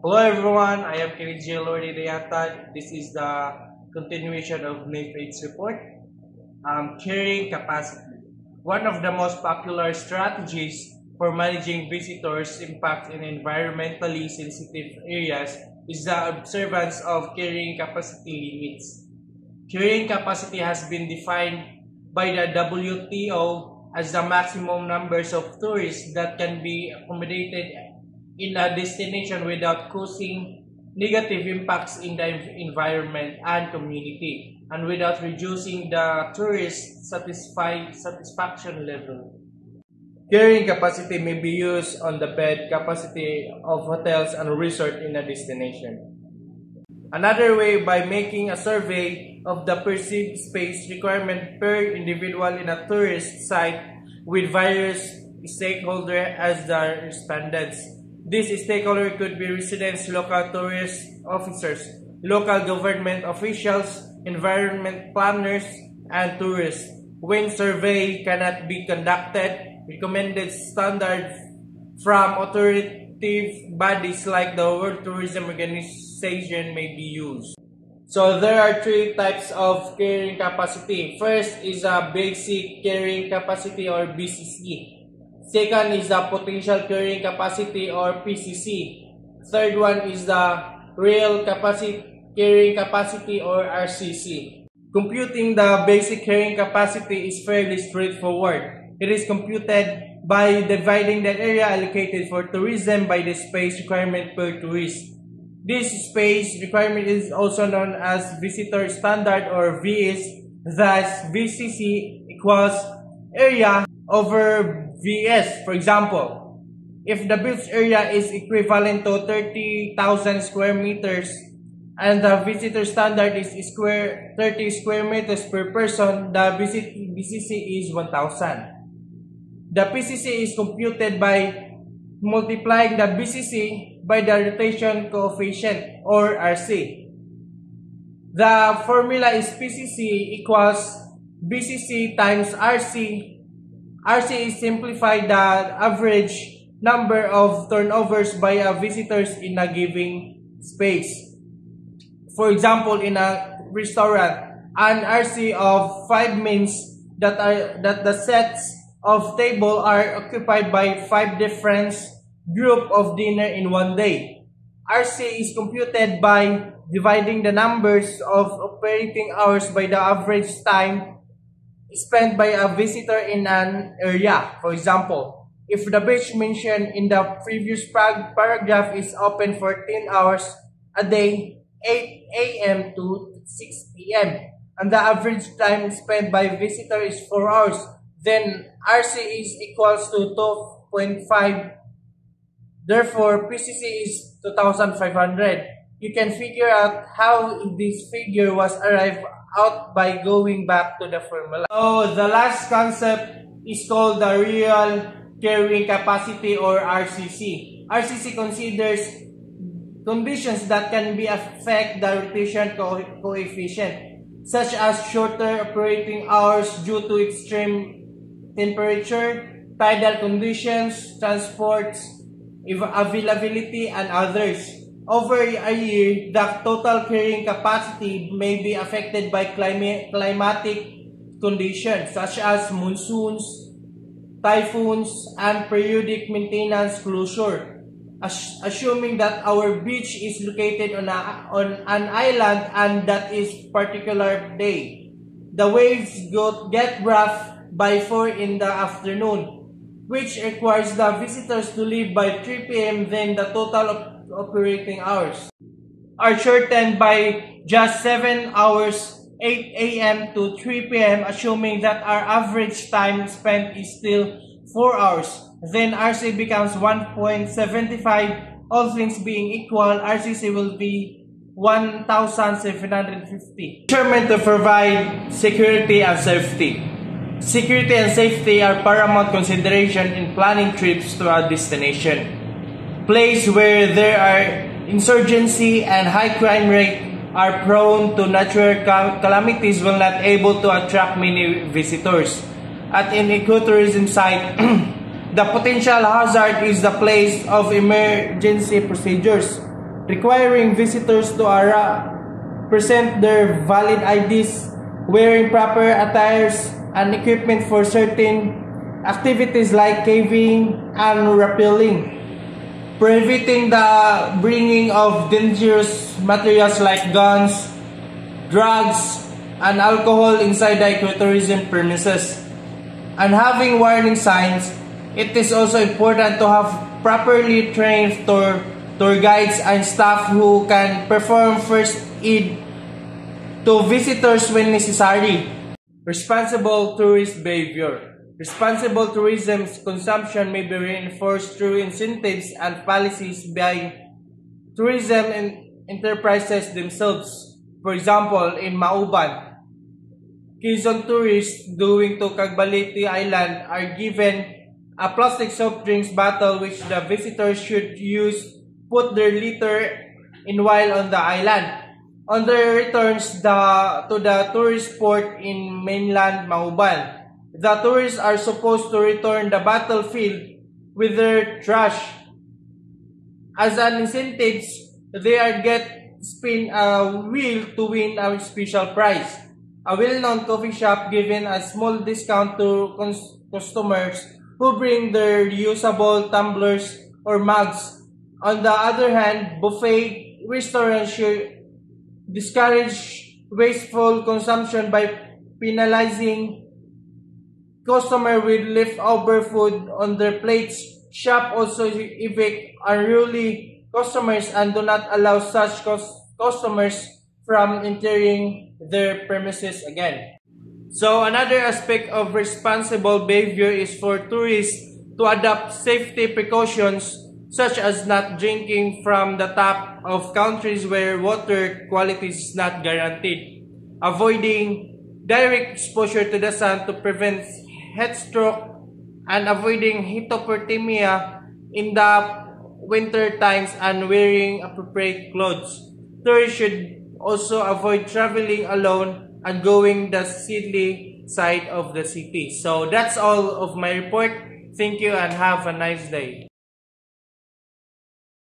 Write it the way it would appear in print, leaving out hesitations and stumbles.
Hello everyone, I am Kiriji Lordy Deyata. This is the continuation of NAFED's report. Carrying capacity. One of the most popular strategies for managing visitors' impact in environmentally sensitive areas is the observance of carrying capacity limits. Carrying capacity has been defined by the WTO as the maximum numbers of tourists that can be accommodated in a destination without causing negative impacts in the environment and community, and without reducing the tourist satisfaction level. Carrying capacity may be used on the bed capacity of hotels and resorts in a destination. Another way, by making a survey of the perceived space requirement per individual in a tourist site with various stakeholders as the respondents. These stakeholders could be residents, local tourist officers, local government officials, environment planners, and tourists. When survey cannot be conducted, recommended standards from authoritative bodies like the World Tourism Organization may be used. So there are three types of carrying capacity. First is a basic carrying capacity or BCC. Second is the potential carrying capacity or PCC. Third one is the real carrying capacity or RCC. Computing the basic carrying capacity is fairly straightforward. It is computed by dividing the area allocated for tourism by the space requirement per tourist. This space requirement is also known as visitor standard or VS. Thus, VCC equals area over VS. For example, if the beach area is equivalent to 30,000 square meters and the visitor standard is 30 square meters per person, the BCC is 1,000. The PCC is computed by multiplying the BCC by the rotation coefficient or RC. The formula is PCC equals BCC times RC. RC is simplified the average number of turnovers by visitors in a given space. For example, in a restaurant, an RC of 5 means that the sets of table are occupied by 5 different group of dinner in one day. RC is computed by dividing the numbers of operating hours by the average time spent by a visitor in an area. For example, if the beach mentioned in the previous paragraph is open for 10 hours a day, 8 a.m. to 6 p.m., and the average time spent by visitor is 4 hours, then RC is equals to 2.5. Therefore, PCC is 2,500. You can figure out how this figure was arrived out by going back to the formula. So the last concept is called the real carrying capacity or RCC. RCC considers conditions that can be affect the rotation coefficient, such as shorter operating hours due to extreme temperature, tidal conditions, transport availability, and others. Over a year, the total carrying capacity may be affected by climatic conditions such as monsoons, typhoons, and periodic maintenance closure. Assuming that our beach is located on an island and that is particular day, the waves get rough by 4 in the afternoon, which requires the visitors to leave by 3 p.m. Then the total operating hours are shortened by just 7 hours, 8 a.m. to 3 p.m. assuming that our average time spent is still 4 hours. Then RC becomes 1.75. All things being equal, RCC will be 1,750. Determined to provide security and safety. Security and safety are paramount consideration in planning trips to a destination. Place where there are insurgency and high crime rate are prone to natural calamities will not able to attract many visitors. At an ecotourism site, the potential hazard is the place of emergency procedures. requiring visitors to present their valid IDs, wearing proper attires and equipment for certain activities like caving and rappelling, prohibiting the bringing of dangerous materials like guns, drugs, and alcohol inside the ecotourism premises, and having warning signs. It is also important to have properly trained tour guides and staff who can perform first aid to visitors when necessary. Responsible tourist behavior. Responsible tourism's consumption may be reinforced through incentives and policies by tourism enterprises themselves. For example, in Mauban, Quezon tourists going to Cagbalite Island are given a plastic soft drinks bottle which the visitors should put their litter in while on the island. On their returns to the tourist port in mainland Mauban, the tourists are supposed to return the bottle filled with their trash. As an incentive, they are get spin a wheel to win a special prize. A well-known coffee shop giving a small discount to customers who bring their reusable tumblers or mugs. On the other hand, buffet restaurants should discourage wasteful consumption by penalizing customers with leftover food on their plates. Shop also evict unruly customers and do not allow such customers from entering their premises again. So another aspect of responsible behavior is for tourists to adopt safety precautions such as not drinking from the tap of countries where water quality is not guaranteed, avoiding direct exposure to the sun to prevent heat stroke, and avoiding hypothermia in the winter times, and wearing appropriate clothes. Tourists should also avoid traveling alone and going the silly side of the city. So that's all of my report. Thank you and have a nice day.